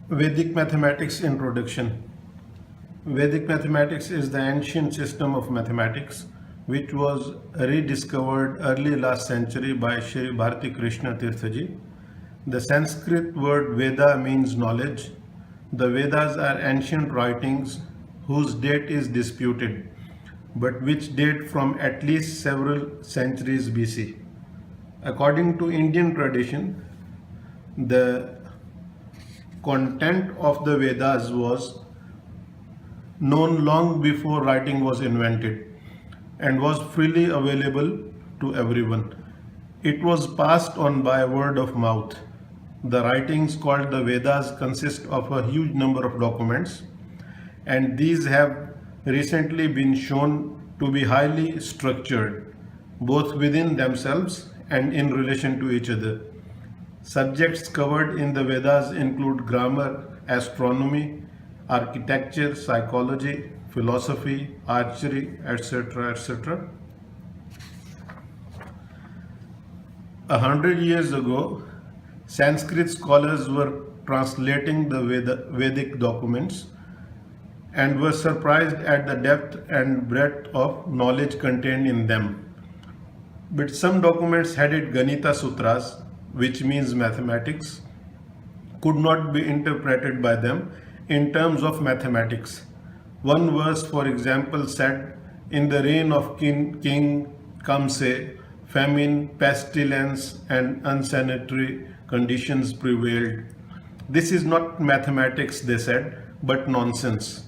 Vedic Mathematics Introduction. Vedic mathematics is the ancient system of mathematics which was rediscovered early last century by Shri Bharati Krishna Tirthaji. The Sanskrit word Veda means knowledge. The Vedas are ancient writings whose date is disputed, but which date from at least several centuries BC. According to Indian tradition, the content of the Vedas was known long before writing was invented and was freely available to everyone. It was passed on by word of mouth. The writings called the Vedas consist of a huge number of documents, and these have recently been shown to be highly structured, both within themselves and in relation to each other. Subjects covered in the Vedas include grammar, astronomy, architecture, psychology, philosophy, archery, etc. etc. 100 years ago, Sanskrit scholars were translating the Vedic documents and were surprised at the depth and breadth of knowledge contained in them. But some documents headed Ganita Sutras, which means mathematics, could not be interpreted by them in terms of mathematics. One verse, for example, said, "In the reign of King Kamse, famine, pestilence, and unsanitary conditions prevailed." This is not mathematics, they said, but nonsense.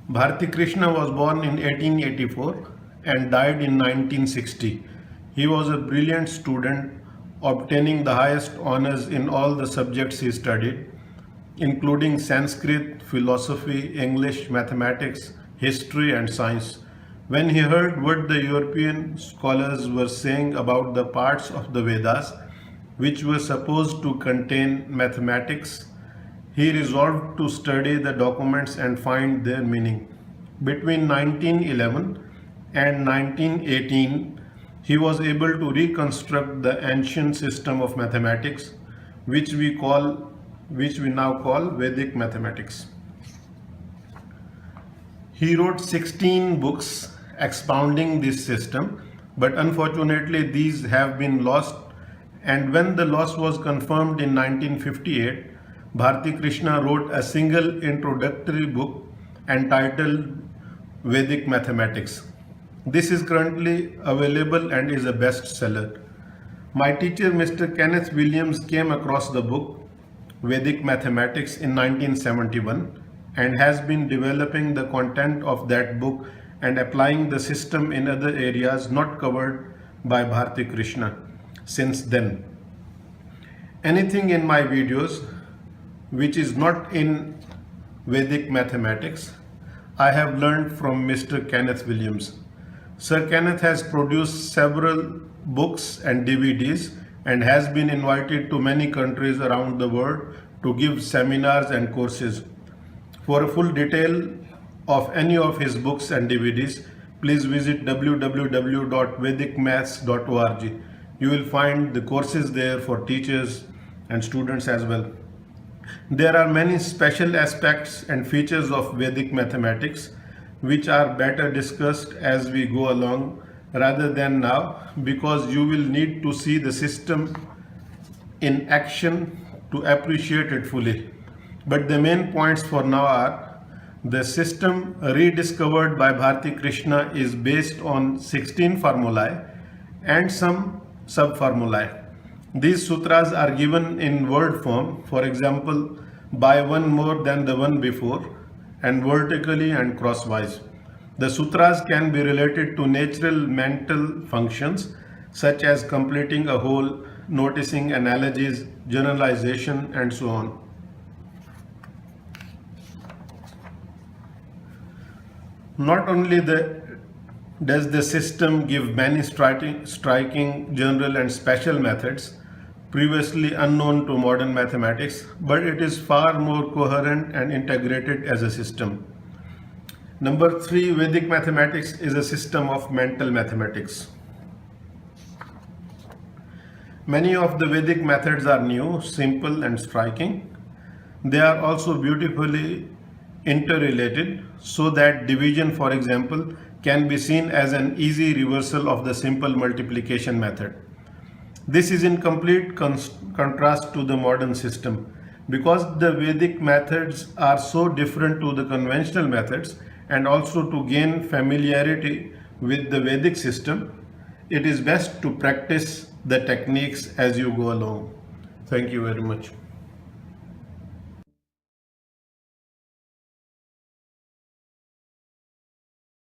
Bharati Krishna was born in 1884 and died in 1960. He was a brilliant student, obtaining the highest honors in all the subjects he studied, including Sanskrit, philosophy, English, mathematics, history, and science. When he heard what the European scholars were saying about the parts of the Vedas which were supposed to contain mathematics, he resolved to study the documents and find their meaning. Between 1911 and 1918, he was able to reconstruct the ancient system of mathematics, which we now call Vedic mathematics. He wrote 16 books expounding this system, but unfortunately these have been lost, and when the loss was confirmed in 1958, Bharati Krishna wrote a single introductory book entitled Vedic Mathematics. This is currently available and is a bestseller. My teacher, Mr. Kenneth Williams, came across the book Vedic Mathematics in 1971 and has been developing the content of that book and applying the system in other areas not covered by Bharati Krishna since then. Anything in my videos which is not in Vedic mathematics, I have learned from Mr. Kenneth Williams. Sir Kenneth has produced several books and DVDs and has been invited to many countries around the world to give seminars and courses. For a full detail of any of his books and DVDs, please visit www.vedicmaths.org. You will find the courses there for teachers and students as well. There are many special aspects and features of Vedic mathematics which are better discussed as we go along rather than now, because you will need to see the system in action to appreciate it fully. But the main points for now are: the system rediscovered by Bharati Krishna is based on 16 formulae and some sub-formulae. These sutras are given in word form, for example, by one more than the one before, and vertically and crosswise. The sutras can be related to natural mental functions such as completing a whole, noticing analogies, generalization, and so on. Not only does the system give many striking general and special methods previously unknown to modern mathematics, but it is far more coherent and integrated as a system. Number 3, Vedic mathematics is a system of mental mathematics. Many of the Vedic methods are new, simple, and striking. They are also beautifully interrelated, so that division, for example, can be seen as an easy reversal of the simple multiplication method. This is in complete contrast to the modern system. Because the Vedic methods are so different to the conventional methods, and also to gain familiarity with the Vedic system, it is best to practice the techniques as you go along. Thank you very much.